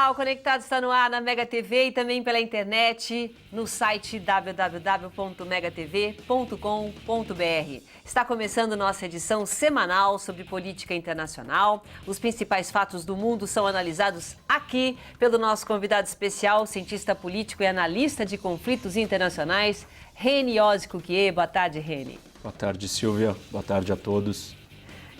Olá, o Conectado está no ar na Mega TV e também pela internet no site www.megatv.com.br. Está começando nossa edição semanal sobre política internacional. Os principais fatos do mundo são analisados aqui pelo nosso convidado especial, cientista político e analista de conflitos internacionais, Reni Osikukie. Boa tarde, Reni. Boa tarde, Silvia. Boa tarde a todos.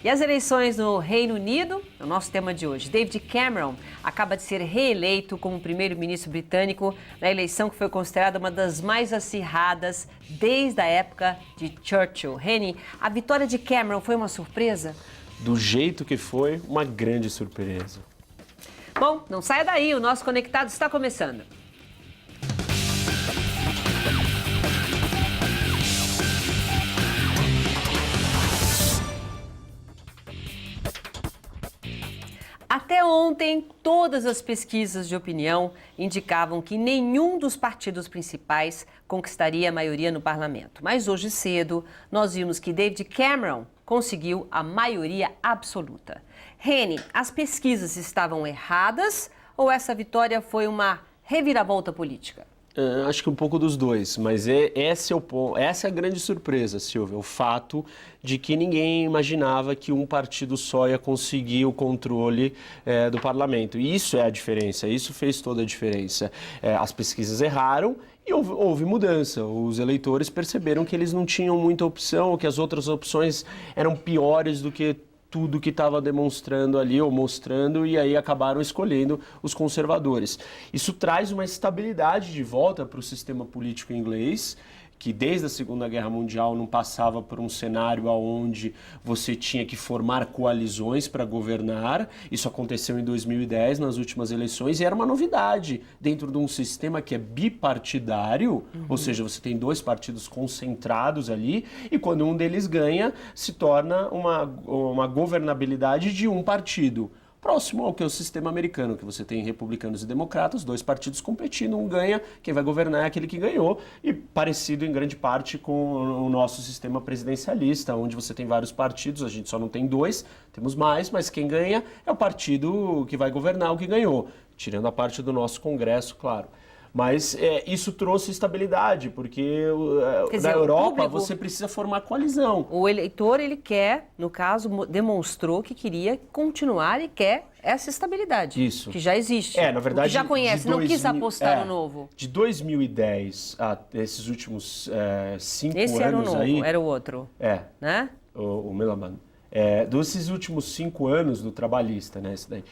E as eleições no Reino Unido, é o nosso tema de hoje. David Cameron acaba de ser reeleito como primeiro-ministro britânico na eleição que foi considerada uma das mais acirradas desde a época de Churchill. Reni, a vitória de Cameron foi uma surpresa? Do jeito que foi, uma grande surpresa. Bom, não saia daí, o nosso Conectado está começando. Até ontem, todas as pesquisas de opinião indicavam que nenhum dos partidos principais conquistaria a maioria no parlamento. Mas hoje cedo, nós vimos que David Cameron conseguiu a maioria absoluta. Reni, as pesquisas estavam erradas ou essa vitória foi uma reviravolta política? Acho que um pouco dos dois, mas essa é a grande surpresa, Silvia, o fato de que ninguém imaginava que um partido só ia conseguir o controle do parlamento. E isso é a diferença, isso fez toda a diferença. As pesquisas erraram e houve mudança. Os eleitores perceberam que eles não tinham muita opção, que as outras opções eram piores do que tudo que estava demonstrando ali ou mostrando, e aí acabaram escolhendo os conservadores. Isso traz uma estabilidade de volta para o sistema político inglês, que desde a Segunda Guerra Mundial não passava por um cenário onde você tinha que formar coalizões para governar. Isso aconteceu em 2010, nas últimas eleições, e era uma novidade dentro de um sistema que é bipartidário, ou seja, você tem dois partidos concentrados ali, e quando um deles ganha, se torna uma governabilidade de um partido. Próximo ao que é o sistema americano, que você tem republicanos e democratas, dois partidos competindo, um ganha, quem vai governar é aquele que ganhou, e parecido em grande parte com o nosso sistema presidencialista, onde você tem vários partidos, a gente só não tem dois, temos mais, mas quem ganha é o partido que vai governar o que ganhou, tirando a parte do nosso Congresso, claro. Mas isso trouxe estabilidade, porque na Europa você precisa formar coalizão. O eleitor, ele quer, no caso, demonstrou que queria continuar e quer essa estabilidade. Isso. Que já existe. Na verdade, que já conhece, não quis apostar no novo. De 2010 a esses últimos 5 anos Esse era o novo, aí... era o outro. Né? O Melaman. Desses últimos 5 anos do trabalhista, né? Esse daí.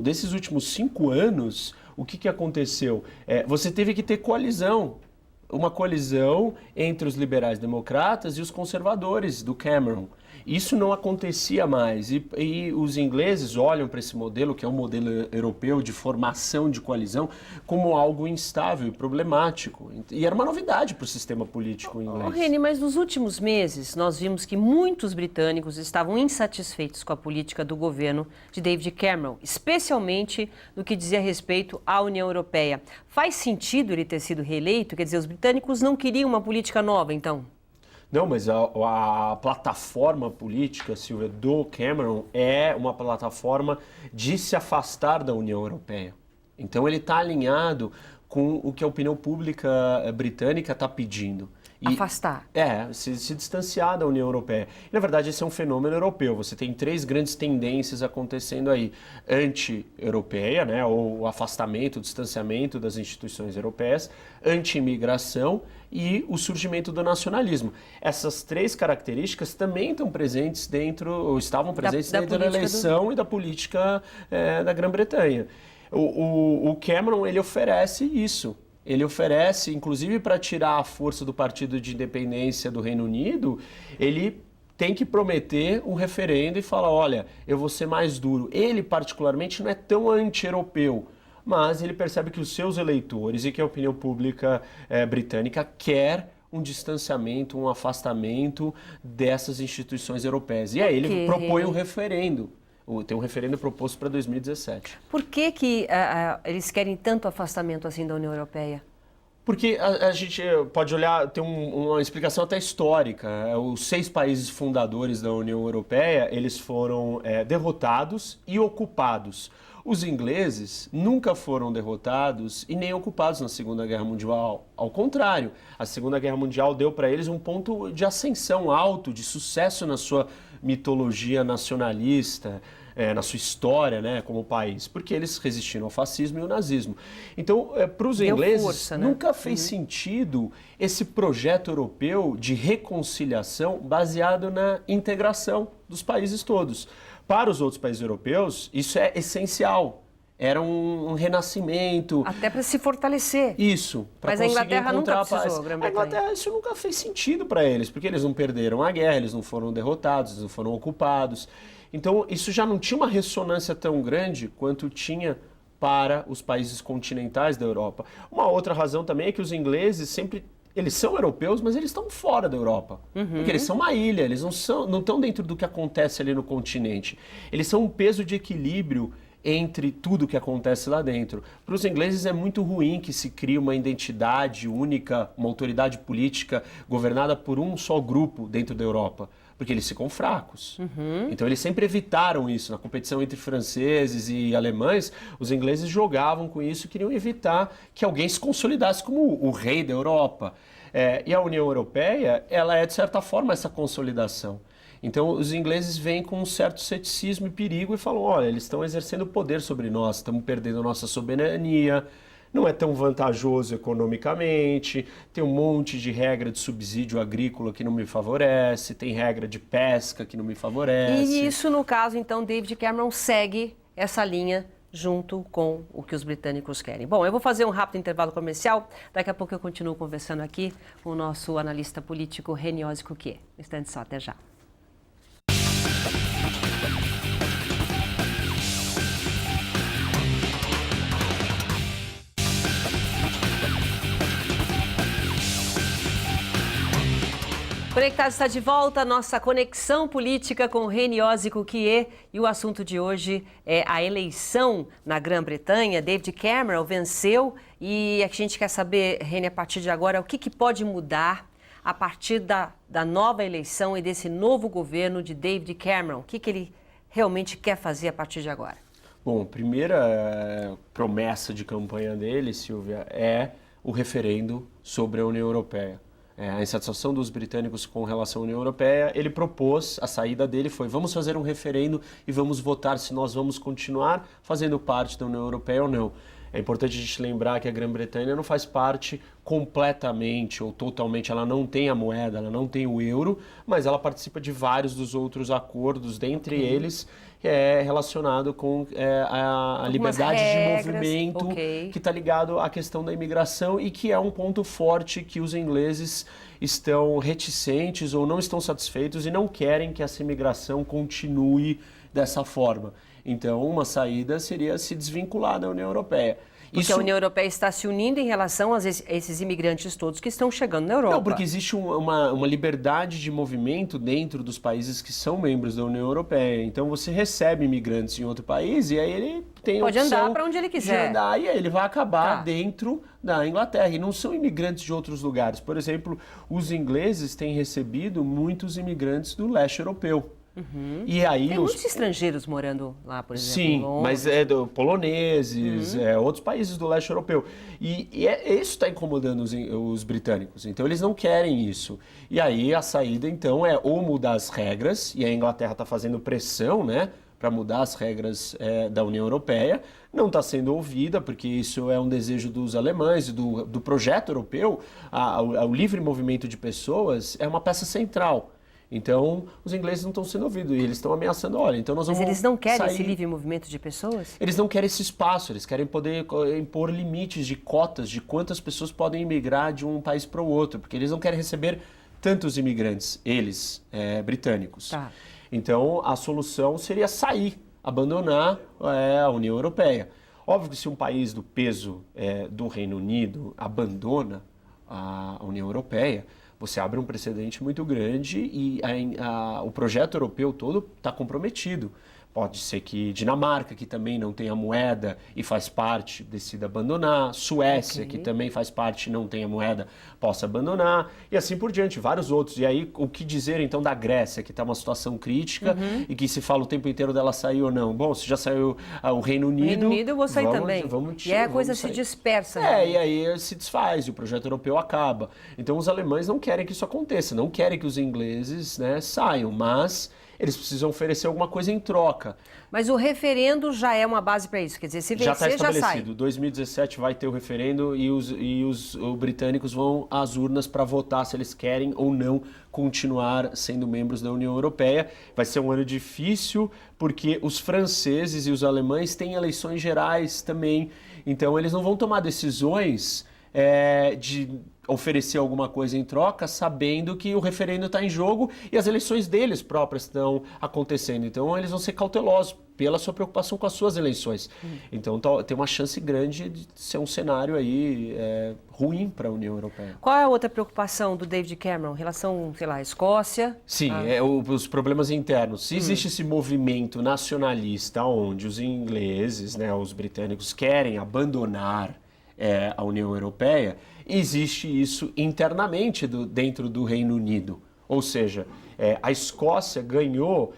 Desses últimos 5 anos... O que aconteceu? Você teve que ter coalizão, uma coalizão entre os liberais democratas e os conservadores do Cameron. Isso não acontecia mais e os ingleses olham para esse modelo, que é um modelo europeu de formação de coalizão, como algo instável e problemático. E era uma novidade para o sistema político inglês. Reni, mas nos últimos meses nós vimos que muitos britânicos estavam insatisfeitos com a política do governo de David Cameron, especialmente no que dizia respeito à União Europeia. Faz sentido ele ter sido reeleito? Quer dizer, os britânicos não queriam uma política nova, então? Não, mas a plataforma política, Silvia, do Cameron é uma plataforma de se afastar da União Europeia. Então ele está alinhado com o que a opinião pública britânica está pedindo. Afastar. Se distanciar da União Europeia. E, na verdade, esse é um fenômeno europeu. Você tem 3 grandes tendências acontecendo aí. Anti-europeia, né, ou o afastamento, o distanciamento das instituições europeias, anti-imigração e o surgimento do nacionalismo. Essas 3 características também estão presentes dentro, ou estavam presentes dentro da eleição e da política da Grã-Bretanha. O Cameron, ele oferece isso. Ele oferece, inclusive para tirar a força do Partido de Independência do Reino Unido, ele tem que prometer um referendo e falar, olha, eu vou ser mais duro. Ele, particularmente, não é tão anti-europeu, mas ele percebe que os seus eleitores e que a opinião pública britânica quer um distanciamento, um afastamento dessas instituições europeias. E aí ele propõe um referendo. Tem um referendo proposto para 2017. Por que eles querem tanto afastamento assim da União Europeia? Porque a gente pode olhar, tem uma explicação até histórica. Os 6 países fundadores da União Europeia, eles foram derrotados e ocupados. Os ingleses nunca foram derrotados e nem ocupados na Segunda Guerra Mundial. Ao contrário, a Segunda Guerra Mundial deu para eles um ponto de ascensão alto, de sucesso na sua mitologia nacionalista, na sua história, né, como país, porque eles resistiram ao fascismo e ao nazismo. Então, para os ingleses, força, né? nunca fez sentido esse projeto europeu de reconciliação baseado na integração dos países todos. Para os outros países europeus, isso é essencial. Era um renascimento. Até para se fortalecer. Isso. Mas a Inglaterra nunca precisou, a Grã-Bretanha. Inglaterra, isso nunca fez sentido para eles, porque eles não perderam a guerra, eles não foram derrotados, eles não foram ocupados. Então, isso já não tinha uma ressonância tão grande quanto tinha para os países continentais da Europa. Uma outra razão também é que os ingleses sempre... Eles são europeus, mas eles estão fora da Europa. Porque eles são uma ilha, eles não estão dentro do que acontece ali no continente. Eles são um peso de equilíbrio entre tudo que acontece lá dentro. Para os ingleses é muito ruim que se crie uma identidade única, uma autoridade política governada por um só grupo dentro da Europa, porque eles ficam fracos. Então eles sempre evitaram isso. Na competição entre franceses e alemães, os ingleses jogavam com isso e queriam evitar que alguém se consolidasse como o rei da Europa. E a União Europeia, ela é de certa forma essa consolidação. Então, os ingleses vêm com um certo ceticismo e perigo e falam, olha, eles estão exercendo poder sobre nós, estamos perdendo a nossa soberania, não é tão vantajoso economicamente, tem um monte de regra de subsídio agrícola que não me favorece, tem regra de pesca que não me favorece. E isso, no caso, então, David Cameron segue essa linha junto com o que os britânicos querem. Bom, eu vou fazer um rápido intervalo comercial, daqui a pouco eu continuo conversando aqui com o nosso analista político Reniose Cuquier. Um instante só, até já. Conectados está de volta, nossa conexão política com Reniose Cuquier, e o assunto de hoje é a eleição na Grã-Bretanha. David Cameron venceu e a gente quer saber, Reni, a partir de agora, o que pode mudar a partir da nova eleição e desse novo governo de David Cameron. O que ele realmente quer fazer a partir de agora? Bom, a primeira promessa de campanha dele, Silvia, é o referendo sobre a União Europeia. A insatisfação dos britânicos com relação à União Europeia, ele propôs, a saída dele foi, vamos fazer um referendo e vamos votar se nós vamos continuar fazendo parte da União Europeia ou não. É importante a gente lembrar que a Grã-Bretanha não faz parte completamente ou totalmente, ela não tem a moeda, ela não tem o euro, mas ela participa de vários dos outros acordos, dentre eles relacionado com a liberdade regras, de movimento, que está ligado à questão da imigração e que é um ponto forte que os ingleses estão reticentes ou não estão satisfeitos e não querem que essa imigração continue dessa forma. Então, uma saída seria se desvincular da União Europeia. Porque a União Europeia está se unindo em relação a esses imigrantes todos que estão chegando na Europa. Não, porque existe uma liberdade de movimento dentro dos países que são membros da União Europeia. Então, você recebe imigrantes em outro país e aí ele tem a opção pode andar para onde ele quiser. De andar, e aí ele vai acabar dentro da Inglaterra. E não são imigrantes de outros lugares. Por exemplo, os ingleses têm recebido muitos imigrantes do leste europeu. E aí tem muitos estrangeiros morando lá, por exemplo. Sim, mas poloneses, outros países do leste europeu. E isso está incomodando os britânicos. Então eles não querem isso. E aí a saída então é ou mudar as regras, e a Inglaterra está fazendo pressão, né, para mudar as regras da União Europeia. Não está sendo ouvida, porque isso é um desejo dos alemães, do projeto europeu. O livre movimento de pessoas é uma peça central. Então, os ingleses não estão sendo ouvidos e eles estão ameaçando, olha, então nós vamos Mas eles não querem sair. esse livre movimento de pessoas? Eles não querem esse espaço, eles querem poder impor limites de cotas de quantas pessoas podem imigrar de um país para o outro, porque eles não querem receber tantos imigrantes, eles, britânicos. Tá. Então, a solução seria sair, abandonar a União Europeia. Óbvio que se um país do peso do Reino Unido abandona a União Europeia, você abre um precedente muito grande e o projeto europeu todo está comprometido. Pode ser que Dinamarca, que também não tem a moeda e faz parte, decida abandonar. Suécia, que também faz parte e não tem a moeda, possa abandonar. E assim por diante, vários outros. E aí, o que dizer então da Grécia, que está uma situação crítica e que se fala o tempo inteiro dela sair ou não? Bom, se já saiu o Reino Unido... O Reino Unido eu vou sair também. E aí a coisa se dispersa. E aí se desfaz, e o projeto europeu acaba. Então os alemães não querem que isso aconteça, não querem que os ingleses, né, saiam, mas... eles precisam oferecer alguma coisa em troca. Mas o referendo já é uma base para isso, quer dizer, se vencer, já está estabelecido. Já sai. 2017 vai ter o referendo e os britânicos vão às urnas para votar se eles querem ou não continuar sendo membros da União Europeia. Vai ser um ano difícil porque os franceses e os alemães têm eleições gerais também, então eles não vão tomar decisões de oferecer alguma coisa em troca, sabendo que o referendo está em jogo e as eleições deles próprias estão acontecendo. Então, eles vão ser cautelosos pela sua preocupação com as suas eleições. Então, tem uma chance grande de ser um cenário aí ruim para a União Europeia. Qual é a outra preocupação do David Cameron? Em relação, sei lá, à Escócia? Sim, os problemas internos. Se existe esse movimento nacionalista onde os ingleses, né, os britânicos, querem abandonar a União Europeia, existe isso internamente dentro do Reino Unido. Ou seja, a Escócia ganhou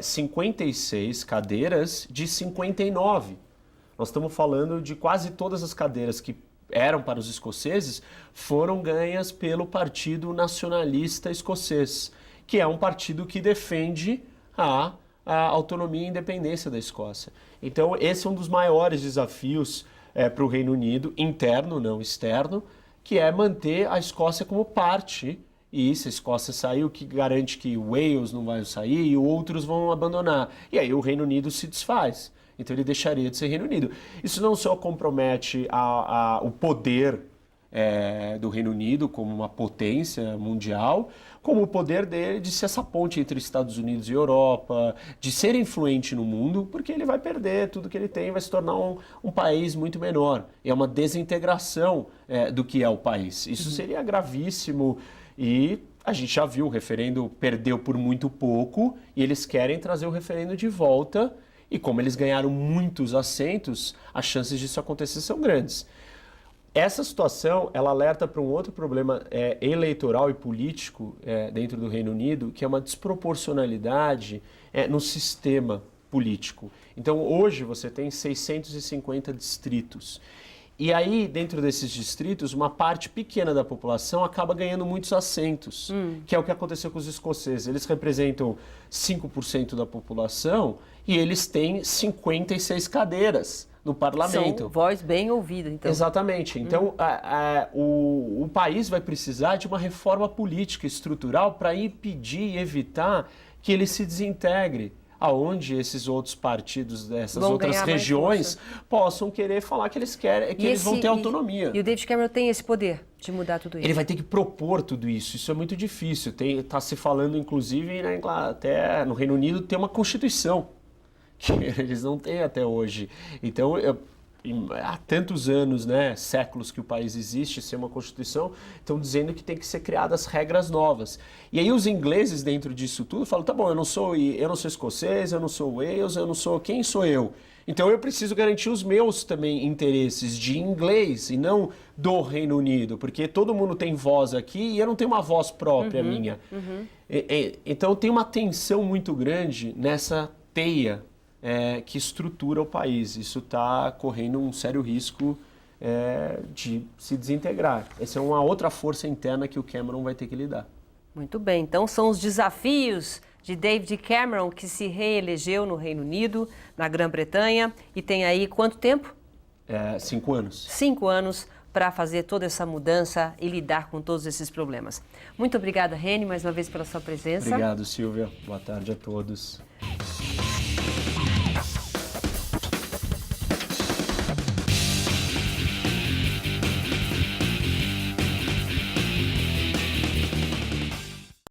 56 cadeiras de 59. Nós estamos falando de quase todas as cadeiras que eram para os escoceses foram ganhas pelo Partido Nacionalista Escocês, que é um partido que defende a autonomia e independência da Escócia. Então, esse é um dos maiores desafios para o Reino Unido, interno, não externo, que é manter a Escócia como parte. E se a Escócia sair, o que garante que Wales não vai sair e outros vão abandonar. E aí o Reino Unido se desfaz. Então ele deixaria de ser Reino Unido. Isso não só compromete o poder do Reino Unido como uma potência mundial, como o poder dele de ser essa ponte entre Estados Unidos e Europa, de ser influente no mundo, porque ele vai perder tudo que ele tem, vai se tornar um país muito menor. É uma desintegração do que é o país. Isso seria gravíssimo e a gente já viu, o referendo perdeu por muito pouco e eles querem trazer o referendo de volta e como eles ganharam muitos assentos, as chances disso acontecer são grandes. Essa situação, ela alerta para um outro problema eleitoral e político dentro do Reino Unido, que é uma desproporcionalidade no sistema político. Então, hoje você tem 650 distritos. E aí, dentro desses distritos, uma parte pequena da população acaba ganhando muitos assentos, que é o que aconteceu com os escoceses. Eles representam 5% da população e eles têm 56 cadeiras no parlamento. São voz bem ouvida, então. Exatamente. Então, o país vai precisar de uma reforma política estrutural para impedir e evitar que ele se desintegre, aonde esses outros partidos dessas outras regiões possam querer falar que eles querem, que eles vão ter autonomia. E o David Cameron tem esse poder de mudar tudo isso? Ele vai ter que propor tudo isso. Isso é muito difícil. Está se falando, inclusive, na Inglaterra, no Reino Unido, tem uma Constituição que eles não têm até hoje. Então, há tantos anos, né, séculos que o país existe, sem uma Constituição, estão dizendo que tem que ser criadas regras novas. E aí os ingleses, dentro disso tudo, falam, tá bom, eu não sou escocês, eu não sou Wales, eu não sou... Quem sou eu? Então eu preciso garantir os meus também interesses de inglês e não do Reino Unido, porque todo mundo tem voz aqui e eu não tenho uma voz própria minha. Então tem uma tensão muito grande nessa teia que estrutura o país. Isso está correndo um sério risco de se desintegrar. Essa é uma outra força interna que o Cameron vai ter que lidar. Muito bem, então são os desafios de David Cameron, que se reelegeu no Reino Unido, na Grã-Bretanha, e tem aí quanto tempo? 5 anos. 5 anos para fazer toda essa mudança e lidar com todos esses problemas. Muito obrigada, Reni, mais uma vez pela sua presença. Obrigado, Silvia. Boa tarde a todos.